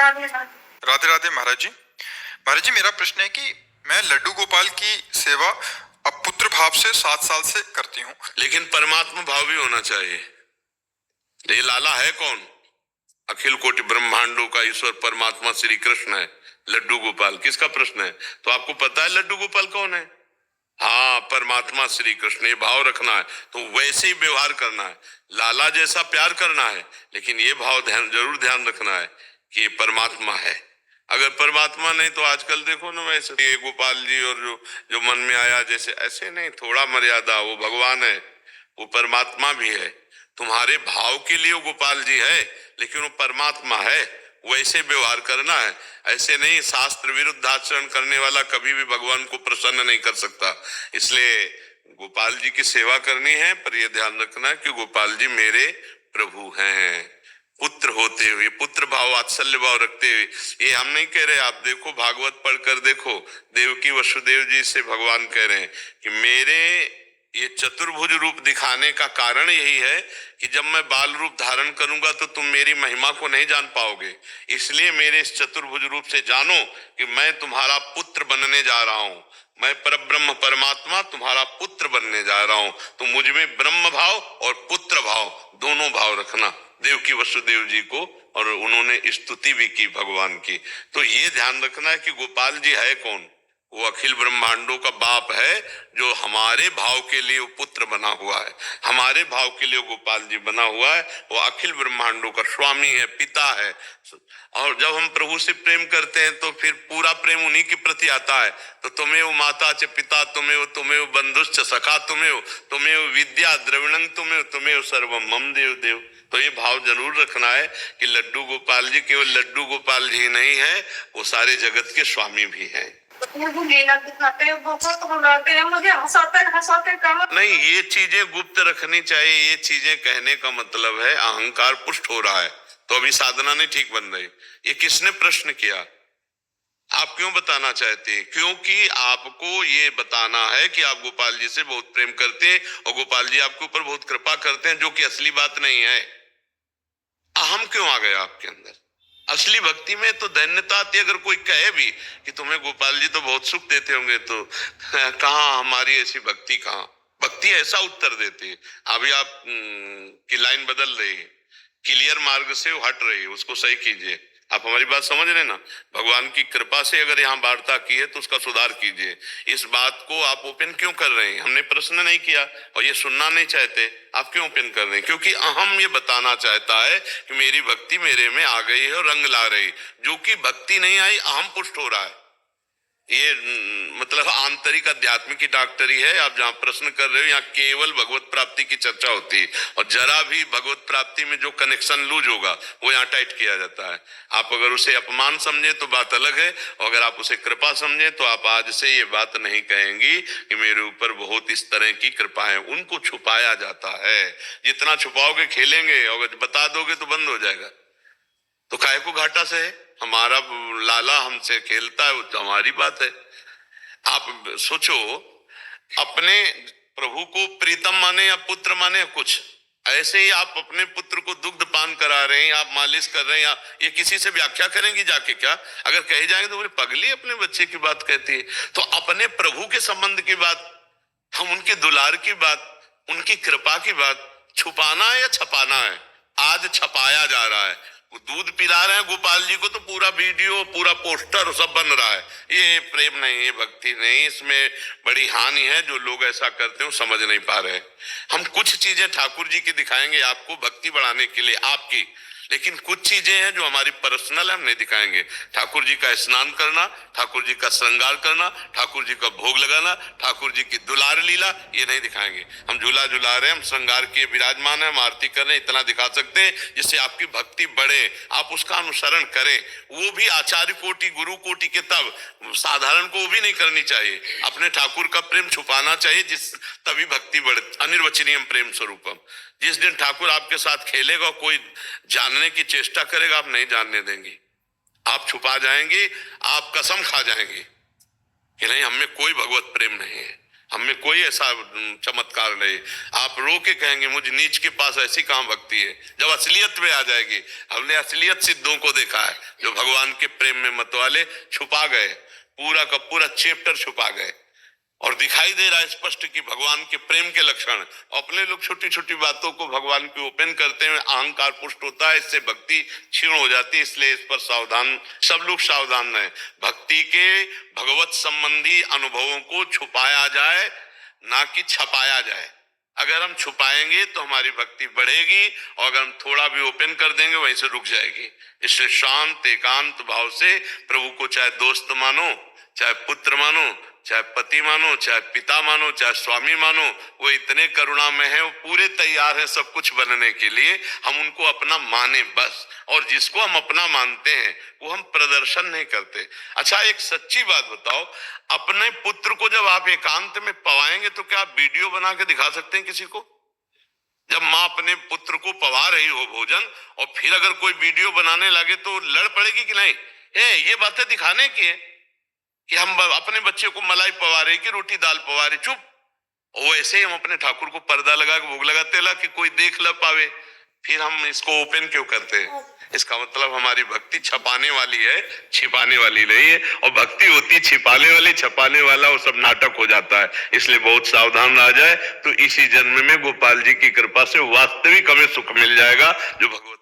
राधे राधे महाराज जी। महाराज जी, मेरा प्रश्न है कि मैं लड्डू गोपाल की सेवा अब पुत्र भाव से 7 साल से करती हूँ, लेकिन परमात्मा भाव भी होना चाहिए। ये लाला है कौन? अखिल कोटि ब्रह्मांडों का ईश्वर परमात्मा श्री कृष्ण है। लड्डू गोपाल किसका प्रश्न है? तो आपको पता है लड्डू गोपाल कौन है? हाँ, परमात्मा श्री कृष्ण। ये भाव रखना है तो वैसे ही व्यवहार करना है, लाला जैसा प्यार करना है, लेकिन ये भाव जरूर ध्यान रखना है कि ये परमात्मा है। अगर परमात्मा नहीं तो आजकल देखो ना, वैसे ये गोपाल जी और जो मन में आया जैसे, ऐसे नहीं, थोड़ा मर्यादा। वो भगवान है, वो परमात्मा भी है। तुम्हारे भाव के लिए वो गोपाल जी है, लेकिन वो परमात्मा है। वैसे व्यवहार करना है, ऐसे नहीं। शास्त्र विरुद्ध आचरण करने वाला कभी भी भगवान को प्रसन्न नहीं कर सकता। इसलिए गोपाल जी की सेवा करनी है, पर यह ध्यान रखना है कि गोपाल जी मेरे प्रभु हैं, पुत्र होते हुए, पुत्र भाव वात्सल्य भाव रखते हुए। ये हम नहीं कह रहे, आप देखो भागवत पढ़कर देखो, देवकी वसुदेव जी से भगवान कह रहे हैं कि मेरे ये चतुर्भुज रूप दिखाने का कारण यही है कि जब मैं बाल रूप धारण करूंगा तो तुम मेरी महिमा को नहीं जान पाओगे। इसलिए मेरे इस चतुर्भुज रूप से जानो कि मैं तुम्हारा पुत्र बनने जा रहा हूं। मैं परब्रह्म परमात्मा तुम्हारा पुत्र बनने जा रहा हूं। तो मुझ में ब्रह्म भाव और पुत्र भाव दोनों भाव रखना। देवकी वसुदेव जी को, और उन्होंने स्तुति भी की भगवान की। तो ये ध्यान रखना है कि गोपाल जी है कौन? वो अखिल ब्रह्मांडों का बाप है, जो हमारे भाव के लिए वो पुत्र बना हुआ है, हमारे भाव के लिए गोपाल जी बना हुआ है। वो अखिल ब्रह्मांडों का स्वामी है, पिता है। और जब हम प्रभु से प्रेम करते हैं तो फिर पूरा प्रेम उन्हीं के प्रति आता है। तो तुम्हें वो माता च पिता तुम्हें बंधुश्च सखा तुम्हें विद्या द्रविणं तुम्हें सर्वम मम देव देव। तो ये भाव जरूर रखना है कि लड्डू गोपाल जी केवल लड्डू गोपाल जी नहीं है, वो सारे जगत के स्वामी भी हैं। नहीं, ये चीजें गुप्त रखनी चाहिए। ये चीजें कहने का मतलब है अहंकार पुष्ट हो रहा है, तो अभी साधना नहीं ठीक बन रही। ये किसने प्रश्न किया? आप क्यों बताना चाहते हैं? क्योंकि आपको ये बताना है कि आप गोपाल जी से बहुत प्रेम करते हैं और गोपाल जी आपके ऊपर बहुत कृपा करते हैं, जो कि असली बात नहीं है। अहम क्यों आ गया आपके अंदर? असली भक्ति में तो दैन्यता आती है। अगर कोई कहे भी कि तुम्हें गोपाल जी तो बहुत सुख देते होंगे, तो कहाँ हमारी ऐसी भक्ति? कहाँ भक्ति ऐसा उत्तर देती है? अभी आप की लाइन बदल रही है, क्लियर मार्ग से हट रही है, उसको सही कीजिए। आप हमारी बात समझ रहे ना? भगवान की कृपा से अगर यहाँ वार्ता की है तो उसका सुधार कीजिए। इस बात को आप ओपन क्यों कर रहे हैं? हमने प्रश्न नहीं किया और ये सुनना नहीं चाहते, आप क्यों ओपन कर रहे हैं? क्योंकि अहम ये बताना चाहता है कि मेरी भक्ति मेरे में आ गई है और रंग ला रही, जो कि भक्ति नहीं आई, अहम पुष्ट हो रहा है। ये मतलब आंतरिक अध्यात्म की डॉक्टरी है। आप जहां प्रश्न कर रहे हो, यहाँ केवल भगवत प्राप्ति की चर्चा होती है, और जरा भी भगवत प्राप्ति में जो कनेक्शन लूज होगा वो यहाँ टाइट किया जाता है। आप अगर उसे अपमान समझे तो बात अलग है, और अगर आप उसे कृपा समझे तो आप आज से ये बात नहीं कहेंगी कि मेरे ऊपर बहुत इस तरह की कृपा है। उनको छुपाया जाता है। जितना छुपाओगे खेलेंगे, और बता दोगे तो बंद हो जाएगा। तो काहे को घाटा से है? हमारा लाला हमसे खेलता है, वो तो हमारी बात है। आप सोचो, अपने प्रभु को प्रीतम माने या पुत्र माने या कुछ, ऐसे ही आप अपने पुत्र को दुग्ध पान करा रहे हैं, आप मालिश कर रहे हैं, ये किसी से व्याख्या करेंगी जाके? क्या अगर कही जाएंगे तो बोले पगली अपने बच्चे की बात कहती है। तो अपने प्रभु के संबंध की बात, हम उनके दुलार की बात, उनकी कृपा की बात छुपाना है या छपाना है? आज छपाया जा रहा है। वो दूध पिला रहे हैं गोपाल जी को, तो पूरा वीडियो, पूरा पोस्टर सब बन रहा है। ये प्रेम नहीं, ये भक्ति नहीं, इसमें बड़ी हानि है। जो लोग ऐसा करते हैं समझ नहीं पा रहे। हम कुछ चीजें ठाकुर जी की दिखाएंगे आपको भक्ति बढ़ाने के लिए आपकी, लेकिन कुछ चीजें हैं जो हमारी पर्सनल है, हम नहीं दिखाएंगे। ठाकुर जी का स्नान करना, ठाकुर जी का श्रृंगार करना, ठाकुर जी का भोग लगाना, ठाकुर जी की दुलार लीला, ये नहीं दिखाएंगे। हम झूला झूला रहे हैं, हम श्रृंगार के विराजमान है, हम आरती कर रहे हैं, इतना दिखा सकते हैं जिससे आपकी भक्ति बढ़े, आप उसका अनुसरण करें। वो भी आचार्य कोटि गुरु कोटि के, तब साधारण को वो भी नहीं करनी चाहिए। अपने ठाकुर का प्रेम छुपाना चाहिए, जिस तभी भक्ति बढ़े। अनिर्वचनीय प्रेम स्वरूपम। जिस दिन ठाकुर आपके साथ खेलेगा, कोई जानने की चेष्टा करेगा, आप नहीं जानने देंगे, आप छुपा जाएंगे, आप कसम खा जाएंगे कि नहीं, हमें कोई भगवत प्रेम नहीं है। हम में कोई ऐसा चमत्कार नहीं। आप रो के कहेंगे मुझ नीच के पास ऐसी कहां भक्ति है, जब असलियत में आ जाएगी। हमने असलियत सिद्धों को देखा है जो भगवान के प्रेम में मतवाले छुपा गए, पूरा का पूरा चैप्टर छुपा गए और दिखाई दे रहा है स्पष्ट कि भगवान के प्रेम के लक्षण। अपने लोग छोटी छोटी बातों को भगवान की ओपन करते हैं, अहंकार पुष्ट होता है, इससे भक्ति क्षीण हो जाती है। इसलिए इस पर सावधान, सब लोग सावधान रहें। भक्ति के भगवत संबंधी अनुभवों को छुपाया जाए, ना कि छपाया जाए। अगर हम छुपाएंगे तो हमारी भक्ति बढ़ेगी और अगर हम थोड़ा भी ओपन कर देंगे वहीं से रुक जाएगी। इसलिए शांत एकांत भाव से प्रभु को चाहे दोस्त मानो, चाहे पुत्र मानो, चाहे पति मानो, चाहे पिता मानो, चाहे स्वामी मानो, वो इतने करुणा में है, वो पूरे तैयार है सब कुछ बनने के लिए। हम उनको अपना माने बस, और जिसको हम अपना मानते हैं वो हम प्रदर्शन नहीं करते। अच्छा, एक सच्ची बात बताओ, अपने पुत्र को जब आप एकांत में पवाएंगे तो क्या आप वीडियो बना के दिखा सकते हैं किसी को? जब माँ अपने पुत्र को पवा रही हो भोजन और फिर अगर कोई वीडियो बनाने लगे तो लड़ पड़ेगी कि नहीं? ये बातें दिखाने की है कि हम अपने बच्चे को मलाई पवा रहे कि रोटी दाल पवा रहे, चुप। वैसे ही हम अपने ठाकुर को पर्दा लगा के भोग लगाते ला कि कोई देख ल पावे, फिर हम इसको ओपन क्यों करते हैं? इसका मतलब हमारी भक्ति छपाने वाली है, छिपाने वाली नहीं है। और भक्ति होती छिपाने वाली, छपाने वाला वो सब नाटक हो जाता है। इसलिए बहुत सावधान रहा जाए तो इसी जन्म में गोपाल जी की कृपा से वास्तविक हमें सुख मिल जाएगा जो भगवत